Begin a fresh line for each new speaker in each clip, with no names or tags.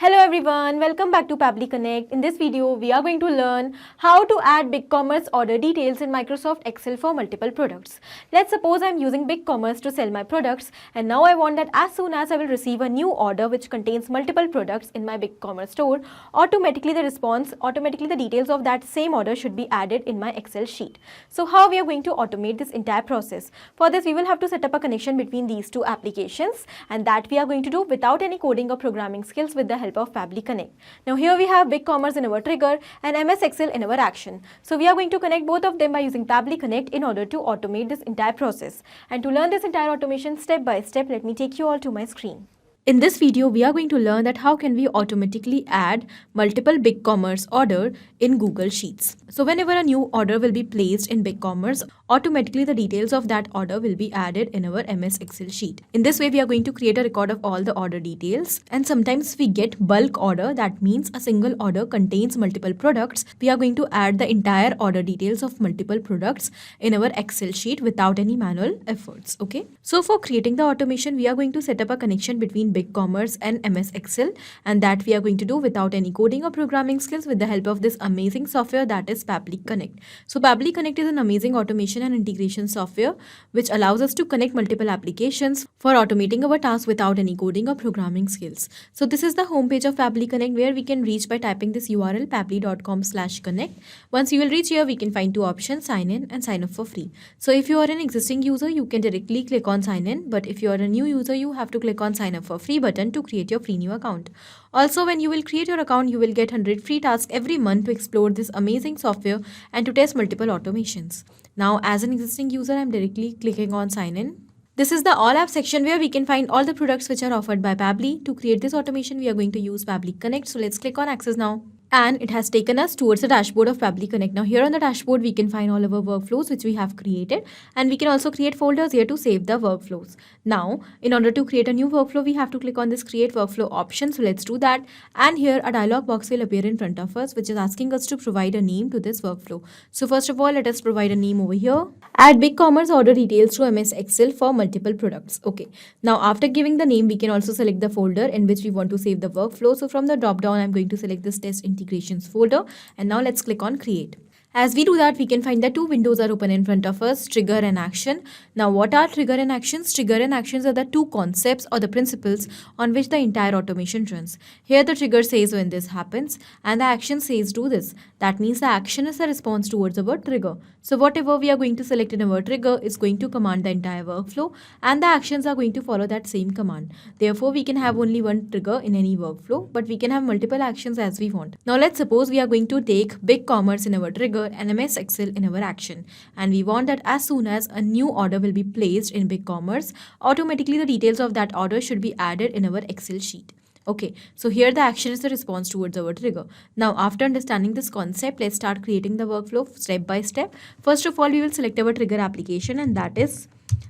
Hello everyone, welcome back to Pabbly Connect. In this video, we are going to learn how to add BigCommerce order details in Microsoft Excel for multiple products. Let's suppose I'm using BigCommerce to sell my products, and now I want that as soon as I will receive a new order which contains multiple products in my BigCommerce store, automatically the details of that same order should be added in my Excel sheet. So how we are going to automate this entire process? For this, we will have to set up a connection between these two applications, and that we are going to do without any coding or programming skills with the help of Pabbly Connect. Now here we have BigCommerce in our trigger and MS Excel in our action. So we are going to connect both of them by using Pabbly Connect in order to automate this entire process. And to learn this entire automation step by step, let me take you all to my screen. In this video, we are going to learn that how can we automatically add multiple BigCommerce order in Google Sheets. So whenever a new order will be placed in BigCommerce, automatically the details of that order will be added in our MS Excel sheet. In this way, we are going to create a record of all the order details. And sometimes we get bulk order, that means a single order contains multiple products. We are going to add the entire order details of multiple products in our Excel sheet without any manual efforts. Okay. So for creating the automation, we are going to set up a connection between BigCommerce and MS Excel, and that we are going to do without any coding or programming skills with the help of this amazing software that is Pabbly Connect. So Pabbly Connect is an amazing automation and integration software which allows us to connect multiple applications for automating our tasks without any coding or programming skills. So this is the homepage of Pabbly Connect where we can reach by typing this URL pabbly.com/connect. Once you will reach here, we can find two options: sign in and sign up for free. So if you are an existing user, you can directly click on sign in, but if you are a new user, you have to click on sign up for free button to create your free new account. Also, when you will create your account, you will get 100 free tasks every month to explore this amazing software and to test multiple automations. Now, as an existing user, I'm directly clicking on sign in. This is the all app section where we can find all the products which are offered by Pabbly. To create this automation, we are going to use Pabbly Connect. So let's click on access now. And it has taken us towards the dashboard of Pabbly Connect. Now here on the dashboard, we can find all our workflows which we have created, and we can also create folders here to save the workflows. Now, in order to create a new workflow, we have to click on this create workflow option. So let's do that. And here a dialog box will appear in front of us, which is asking us to provide a name to this workflow. So first of all, let us provide a name over here. Add BigCommerce order details to MS Excel for multiple products. Okay. Now after giving the name, we can also select the folder in which we want to save the workflow. So from the drop down, I'm going to select this test integrations folder, and now let's click on create. As we do that, we can find that two windows are open in front of us, trigger and action. Now what are trigger and actions? Trigger and actions are the two concepts or the principles on which the entire automation runs. Here the trigger says when this happens and the action says do this. That means the action is a response towards our trigger. So whatever we are going to select in our trigger is going to command the entire workflow, and the actions are going to follow that same command. Therefore, we can have only one trigger in any workflow, but we can have multiple actions as we want. Now let's suppose we are going to take BigCommerce in our trigger and MS Excel in our action, and we want that as soon as a new order will be placed in BigCommerce, automatically the details of that order should be added in our Excel sheet. Okay, so here the action is the response towards our trigger. Now after understanding this concept, let's start creating the workflow step by step. First of all, we will select our trigger application, and that is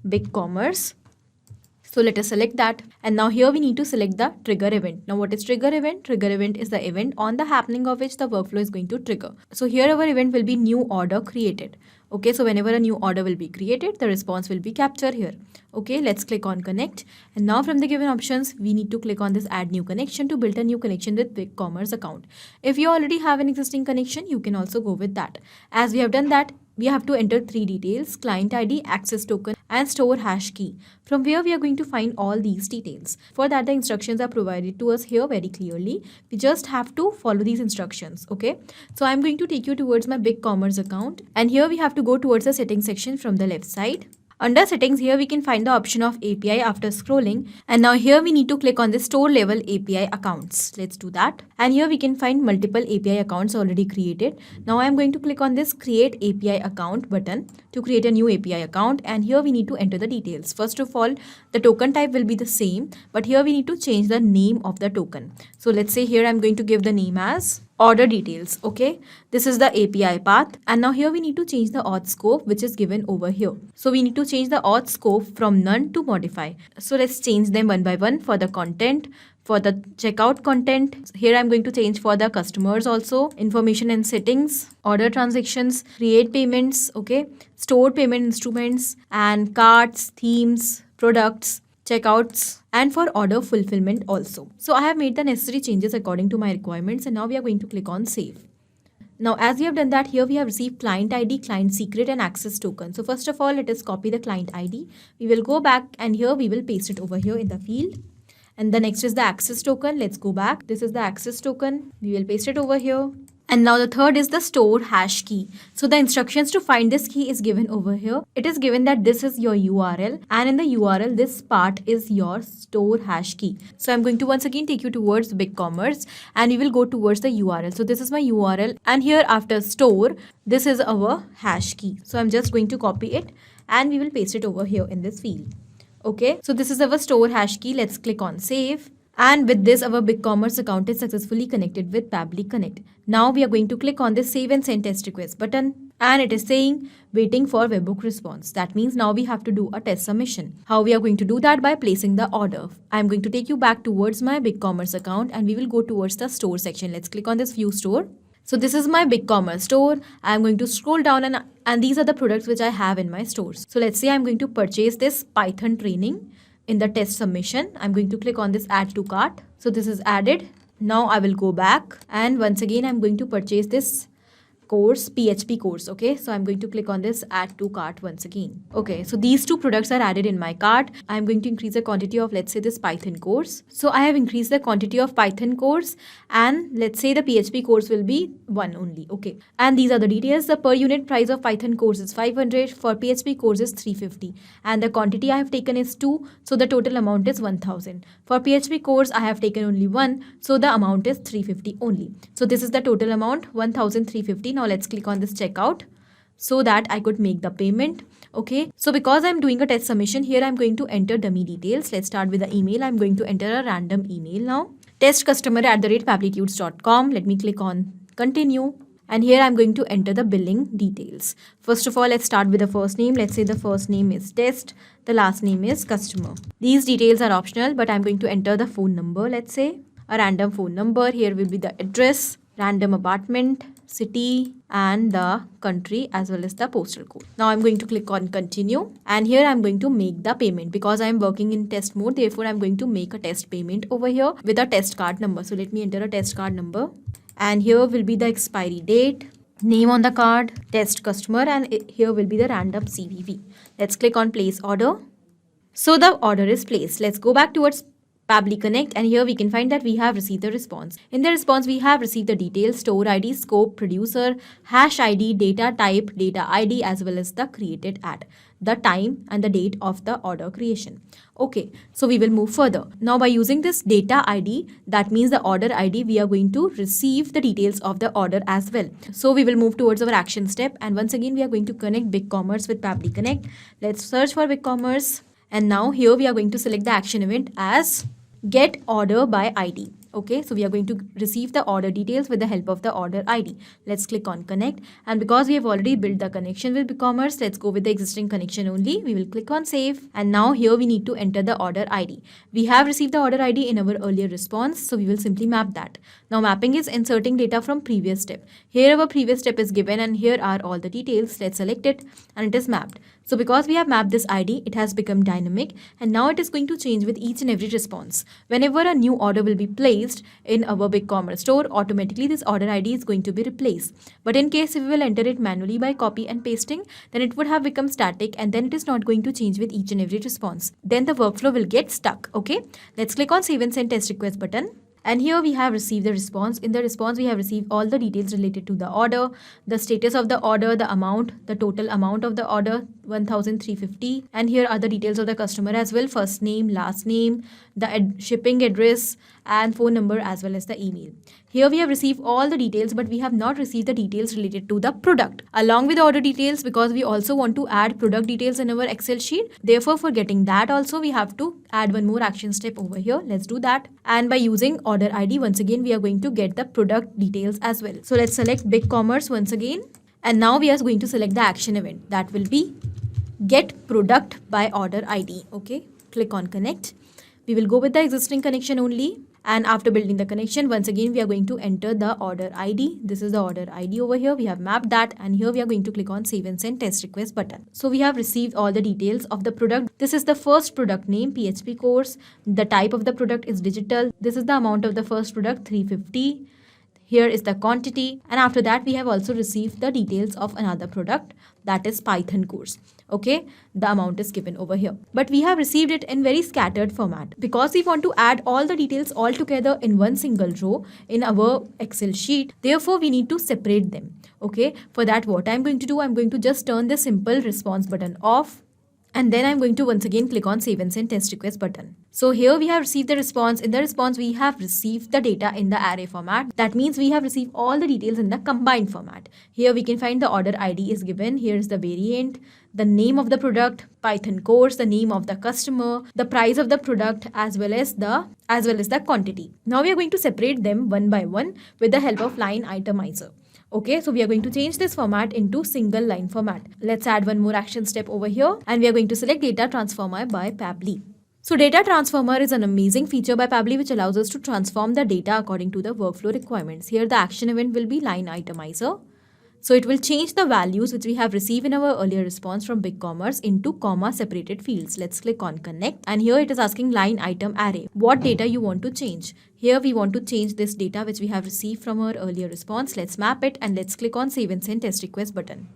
BigCommerce. So let us select that, and now here we need to select the trigger event. Now what is trigger event? Trigger event is the event on the happening of which the workflow is going to trigger. So here our event will be new order created. Okay, so whenever a new order will be created, the response will be captured here. Okay, let's click on connect, and now from the given options, we need to click on this add new connection to build a new connection with BigCommerce account. If you already have an existing connection, you can also go with that. As we have done that, we have to enter three details: client ID, access token, and store hash key, from where we are going to find all these details. For that, the instructions are provided to us here very clearly. We just have to follow these instructions. Okay, so I'm going to take you towards my BigCommerce account, and here we have to go towards the settings section from the left side. Under settings, here we can find the option of API after scrolling, and now here we need to click on the store level API accounts. Let's do that, and here we can find multiple API accounts already created. Now I'm going to click on this create API account button to create a new API account, and here we need to enter the details. First of all, the token type will be the same, but here we need to change the name of the token. So let's say here I'm going to give the name as order details. Okay, this is the API path, and now here we need to change the auth scope which is given over here. So we need to change the auth scope from none to modify. So let's change them one by one. For the content, for the checkout content, here I'm going to change for the customers also, information and settings, order transactions, create payments, okay, stored payment instruments, and carts, themes, products, checkouts, and for order fulfillment also. So I have made the necessary changes according to my requirements, and now we are going to click on save. Now, as we have done that, here we have received client ID, client secret, and access token. So first of all, let us copy the client ID. We will go back and here we will paste it over here in the field. And the next is the access token. Let's go back. This is the access token. We will paste it over here. And now the third is the store hash key. So the instructions to find this key is given over here. It is given that this is your URL, and in the URL, this part is your store hash key. So I'm going to once again take you towards BigCommerce, and we will go towards the URL. So this is my URL, and here after store, this is our hash key. So I'm just going to copy it and we will paste it over here in this field. Okay, so this is our store hash key. Let's click on save. And with this, our BigCommerce account is successfully connected with Pabbly Connect. Now we are going to click on this save and send test request button, and it is saying waiting for webhook response. That means now we have to do a test submission. How we are going to do that? By placing the order. I'm going to take you back towards my BigCommerce account, and we will go towards the store section. Let's click on this view store. So this is my BigCommerce store. I'm going to scroll down and these are the products which I have in my stores. So let's say I'm going to purchase this Python training. In the test submission, I'm going to click on this add to cart. So this is added. Now I will go back and once again I'm going to purchase this course, PHP course. Okay, so I'm going to click on this add to cart once again. Okay, so these two products are added in my cart. I'm going to increase the quantity of, let's say, this Python course. So I have increased the quantity of Python course, and let's say the PHP course will be 1 only. Okay, and these are the details. The per unit price of Python course is 500, for PHP course is 350, and the quantity I have taken is 2, so the total amount is 1000. For PHP course I have taken only 1, so the amount is 350 only. So this is the total amount, 1350. Now let's click on this checkout so that I could make the payment. Okay, so because I'm doing a test submission, here I'm going to enter dummy details. Let's start with the email. I'm going to enter a random email now. testcustomer@pabblytudes.com. Let me click on continue. And here I'm going to enter the billing details. First of all, let's start with the first name. Let's say the first name is test. The last name is customer. These details are optional, but I'm going to enter the phone number. Let's say a random phone number. Here will be the address, random apartment, city, and the country as well as the postal code. Now I'm going to click on continue, and here I'm going to make the payment because I'm working in test mode. Therefore, I'm going to make a test payment over here with a test card number. So let me enter a test card number, and here will be the expiry date, name on the card, test customer, and here will be the random CVV. Let's click on place order. So the order is placed. Let's go back towards Pabbly Connect, and here we can find that we have received the response. In the response, we have received the details, store ID, scope, producer, hash ID, data type, data ID, as well as the created ad, the time and the date of the order creation. Okay, so we will move further. Now by using this data ID, that means the order ID, we are going to receive the details of the order as well. So we will move towards our action step, and once again we are going to connect BigCommerce with Pabbly Connect. Let's search for BigCommerce, and now here we are going to select the action event as get order by ID. Okay, so we are going to receive the order details with the help of the order ID. Let's click on connect, and because we have already built the connection with BigCommerce, let's go with the existing connection only. We will click on save, and now here we need to enter the order ID. We have received the order ID in our earlier response, so we will simply map that. Now mapping is inserting data from previous step. Here our previous step is given, and here are all the details. Let's select it, and it is mapped. So because we have mapped this ID, it has become dynamic, and now it is going to change with each and every response. Whenever a new order will be placed in our BigCommerce store, automatically this order ID is going to be replaced. But in case if we will enter it manually by copy and pasting, then it would have become static, and then it is not going to change with each and every response. Then the workflow will get stuck. Okay, let's click on save and send test request button. And here we have received the response. In the response, we have received all the details related to the order, the status of the order, the amount, the total amount of the order, 1350. And here are the details of the customer as well, first name, last name, the shipping address, and phone number, as well as the email. Here we have received all the details, but we have not received the details related to the product along with the order details, because we also want to add product details in our Excel sheet. Therefore, for getting that also, we have to add one more action step over here. Let's do that. And by using order ID, once again, we are going to get the product details as well. So let's select BigCommerce once again. And now we are going to select the action event. That will be get product by order ID. Okay, click on connect. We will go with the existing connection only. And after building the connection, once again, we are going to enter the order ID. This is the order ID over here. We have mapped that, and here we are going to click on Save and Send Test Request button. So we have received all the details of the product. This is the first product name, PHP course. The type of the product is digital. This is the amount of the first product, 350. Here is the quantity, and after that we have also received the details of another product, that is Python course. Okay, the amount is given over here, but we have received it in very scattered format because we want to add all the details all together in one single row in our Excel sheet. Therefore, we need to separate them. Okay, for that, what I'm going to do, I'm going to just turn the simple response button off. And then I'm going to once again click on Save and Send Test Request button. So here we have received the response. In the response, we have received the data in the array format. That means we have received all the details in the combined format. Here we can find the order ID is given. Here is the variant, the name of the product, Python course, the name of the customer, the price of the product, as well as the quantity. Now we are going to separate them one by one with the help of line itemizer. Okay, so we are going to change this format into single line format. Let's add one more action step over here, and we are going to select Data Transformer by Pabbly. So Data Transformer is an amazing feature by Pabbly which allows us to transform the data according to the workflow requirements. Here the action event will be line itemizer. So it will change the values which we have received in our earlier response from BigCommerce into comma separated fields. Let's click on connect, and here it is asking line item array. What data you want to change? Here we want to change this data which we have received from our earlier response. Let's map it, and let's click on Save and Send Test Request button.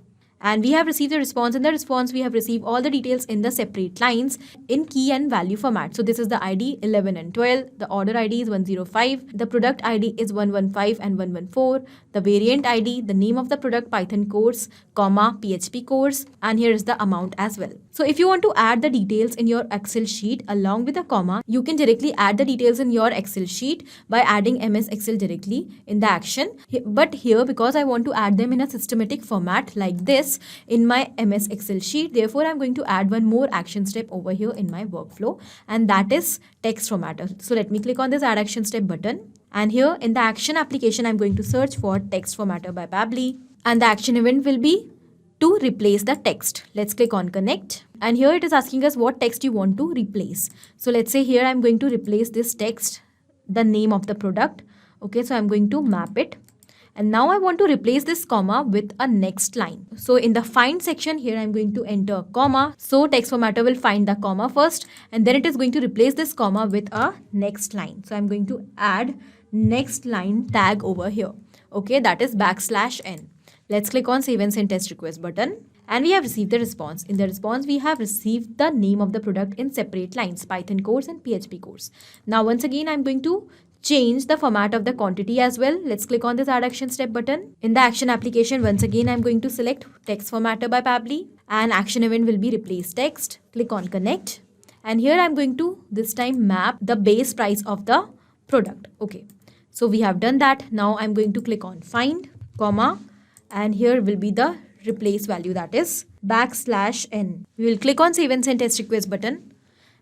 And we have received the response. In the response, we have received all the details in the separate lines in key and value format. So this is the ID 11 and 12. The order ID is 105. The product ID is 115 and 114. The variant ID, the name of the product, Python course, comma, PHP course. And here is the amount as well. So if you want to add the details in your Excel sheet along with a comma, you can directly add the details in your Excel sheet by adding MS Excel directly in the action. But here, because I want to add them in a systematic format like this, in my MS Excel sheet, therefore I'm going to add one more action step over here in my workflow, and that is text formatter. So let me click on this add action step button, and here in the action application I'm going to search for text formatter by Pabbly, and the action event will be to replace the text. Let's click on connect, and here it is asking us what text you want to replace. So let's say here I'm going to replace this text, the name of the product. Okay, so I'm going to map it. And now I want to replace this comma with a next line. So in the find section here, I'm going to enter comma. So text formatter will find the comma first, and then it is going to replace this comma with a next line. So I'm going to add next line tag over here. Okay, that is \n. Let's click on Save and Send Test Request button. And we have received the response. In the response, we have received the name of the product in separate lines, Python course and PHP course. Now once again, I'm going to change the format of the quantity as well. Let's click on this add action step button. In the action application, once again, I'm going to select text formatter by Pabbly, and action event will be replace text. Click on connect, and here I'm going to this time map the base price of the product. Okay, so we have done that. Now I'm going to click on find comma, and here will be the replace value, that is \n. We will click on Save and Send Test Request button.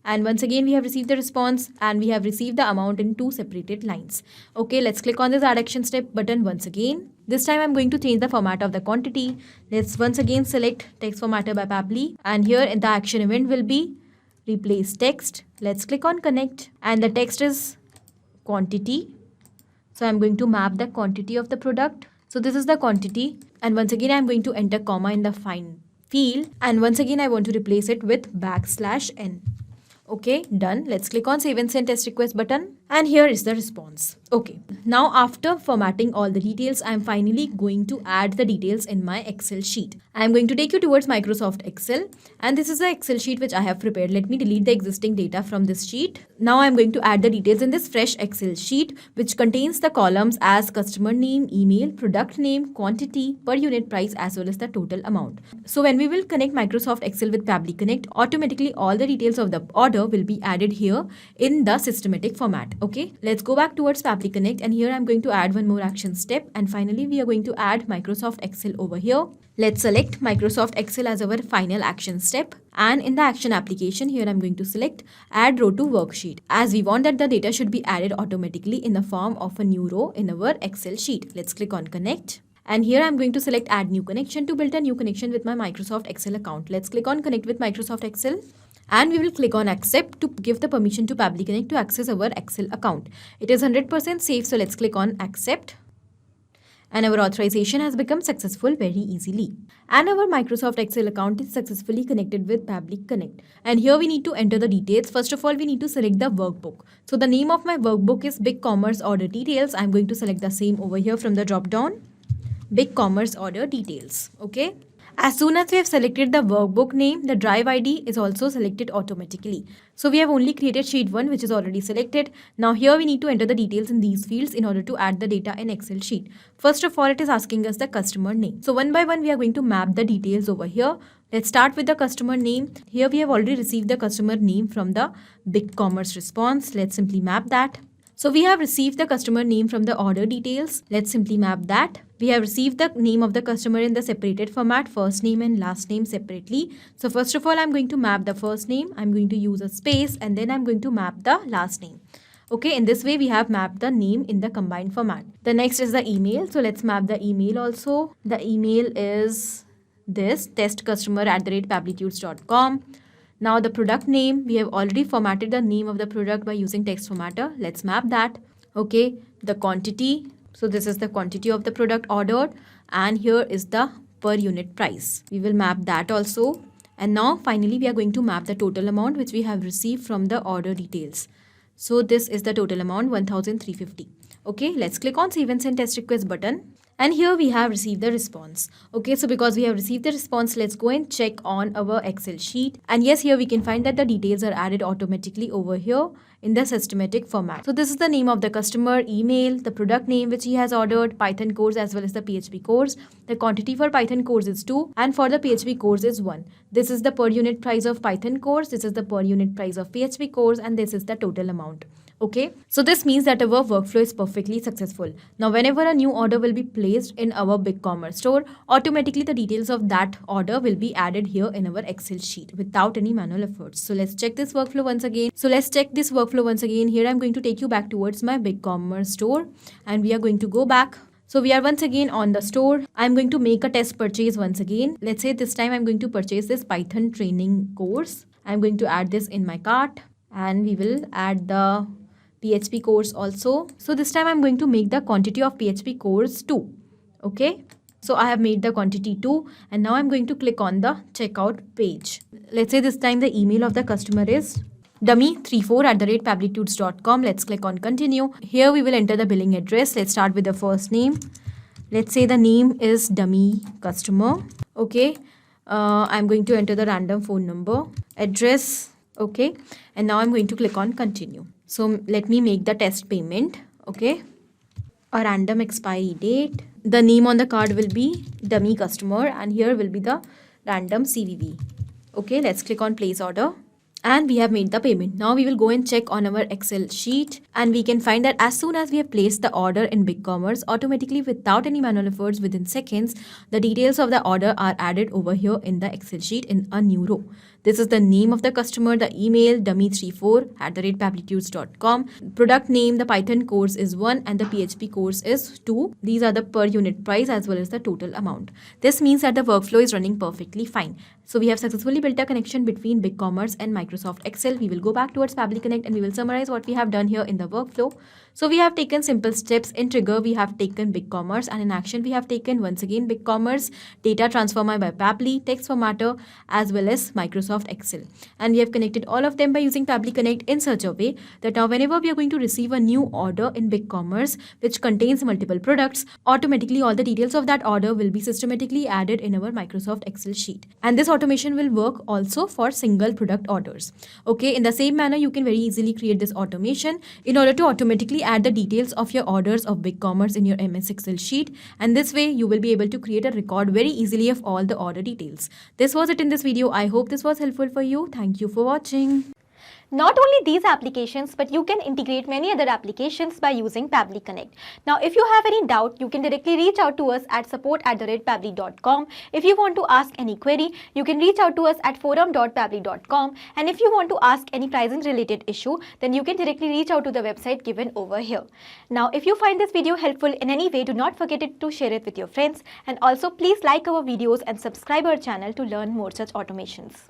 And once again, we have received the response, and we have received the amount in two separated lines. Okay, let's click on this add action step button once again. This time I'm going to change the format of the quantity. Let's once again select text formatter by Pabbly, and here in the action event will be replace text. Let's click on connect, and the text is quantity. So I'm going to map the quantity of the product. So this is the quantity, and once again I'm going to enter comma in the find field, and once again I want to replace it with \n. Okay, done. Let's click on Save and Send Test Request button, and here is the response. Okay, now after formatting all the details, I'm finally going to add the details in my Excel sheet. I'm going to take you towards Microsoft Excel, and this is the Excel sheet which I have prepared. Let me delete the existing data from this sheet. Now I'm going to add the details in this fresh Excel sheet, which contains the columns as customer name, email, product name, quantity, per unit price, as well as the total amount. So when we will connect Microsoft Excel with Pabbly Connect, automatically all the details of the order will be added here in the systematic format. Okay, let's go back towards Pabbly Connect, and here I'm going to add one more action step, and finally we are going to add Microsoft Excel over here. Let's select Microsoft Excel as our final action step, and in the action application here I'm going to select add row to worksheet, as we want that the data should be added automatically in the form of a new row in our Excel sheet. Let's click on connect. And here I'm going to select add new connection to build a new connection with my Microsoft Excel account. Let's click on connect with Microsoft Excel. And we will click on accept to give the permission to Pabbly Connect to access our Excel account. It is 100% safe, so let's click on accept. And our authorization has become successful very easily. And our Microsoft Excel account is successfully connected with Pabbly Connect. And here we need to enter the details. First of all, we need to select the workbook. So the name of my workbook is BigCommerce Order Details. I'm going to select the same over here from the drop down. BigCommerce Order Details. Okay. As soon as we have selected the workbook name, the drive ID is also selected automatically. So we have only created sheet 1, which is already selected. Now here we need to enter the details in these fields in order to add the data in Excel sheet. First of all, it is asking us the customer name. So one by one, we are going to map the details over here. Let's start with the customer name. Here we have already received the customer name from the BigCommerce response. Let's simply map that. So we have received the customer name from the order details. Let's simply map that. We have received the name of the customer in the separated format, first name and last name separately. So first of all, I'm going to map the first name. I'm going to use a space and then I'm going to map the last name. Okay, in this way, we have mapped the name in the combined format. The next is the email. So let's map the email also. The email is this, testcustomer@pabblytudes.com. Now the product name, we have already formatted the name of the product by using text formatter. Let's map that. Okay, the quantity. So this is the quantity of the product ordered and here is the per unit price. We will map that also. And now finally we are going to map the total amount which we have received from the order details. So this is the total amount 1350. Okay, let's click on Save and Send Test Request button. And here we have received the response. Okay, so because we have received the response, let's go and check on our Excel sheet. And yes, here we can find that the details are added automatically over here in the systematic format. So this is the name of the customer, email, the product name which he has ordered, Python course as well as the PHP course. The quantity for Python course is 2 and for the PHP course is 1. This is the per unit price of Python course, this is the per unit price of PHP course and this is the total amount. Okay, so this means that our workflow is perfectly successful. Now, whenever a new order will be placed in our BigCommerce store, automatically the details of that order will be added here in our Excel sheet without any manual efforts. So let's check this workflow once again. Here I'm going to take you back towards my BigCommerce store and we are going to go back. So we are once again on the store. I'm going to make a test purchase once again. Let's say this time I'm going to purchase this Python training course. I'm going to add this in my cart and we will add the PHP course also. So this time I'm going to make the quantity of PHP course 2. Okay. So I have made the quantity 2 and now I'm going to click on the checkout page. Let's say this time the email of the customer is dummy34@pabblytudes.com. Let's click on continue. Here we will enter the billing address. Let's start with the first name. Let's say the name is dummy customer. Okay. I'm going to enter the random phone number, address. Okay. And now I'm going to click on continue. So let me make the test payment. Okay. A random expiry date. The name on the card will be dummy customer and here will be the random CVV. Okay. Let's click on place order. And we have made the payment. Now we will go and check on our Excel sheet and we can find that as soon as we have placed the order in BigCommerce, automatically without any manual efforts within seconds, the details of the order are added over here in the Excel sheet in a new row. This is the name of the customer, the email dummy34@pabblytudes.com. Product name, the Python course is 1 and the PHP course is 2. These are the per unit price as well as the total amount. This means that the workflow is running perfectly fine. So we have successfully built a connection between BigCommerce and Microsoft Excel. We will go back towards Pabbly Connect and we will summarize what we have done here in the workflow. So we have taken simple steps. In trigger, we have taken BigCommerce and in action, we have taken once again BigCommerce, data transformer by Pabbly, text formatter as well as Microsoft Excel. And we have connected all of them by using Pabbly Connect in such a way that now whenever we are going to receive a new order in BigCommerce which contains multiple products, automatically all the details of that order will be systematically added in our Microsoft Excel sheet. And this automation will work also for single product orders. Okay, in the same manner, you can very easily create this automation in order to automatically add the details of your orders of BigCommerce in your MS Excel sheet. And this way, you will be able to create a record very easily of all the order details. This was it in this video. I hope this was helpful for you. Thank you for watching. Not only these applications, but you can integrate many other applications by using Pabbly Connect. Now, if you have any doubt, you can directly reach out to us at support@pabbly.com. If you want to ask any query, you can reach out to us at forum.pabbly.com. And if you want to ask any pricing related issue, then you can directly reach out to the website given over here. Now, if you find this video helpful in any way, do not forget to share it with your friends. And also, please like our videos and subscribe our channel to learn more such automations.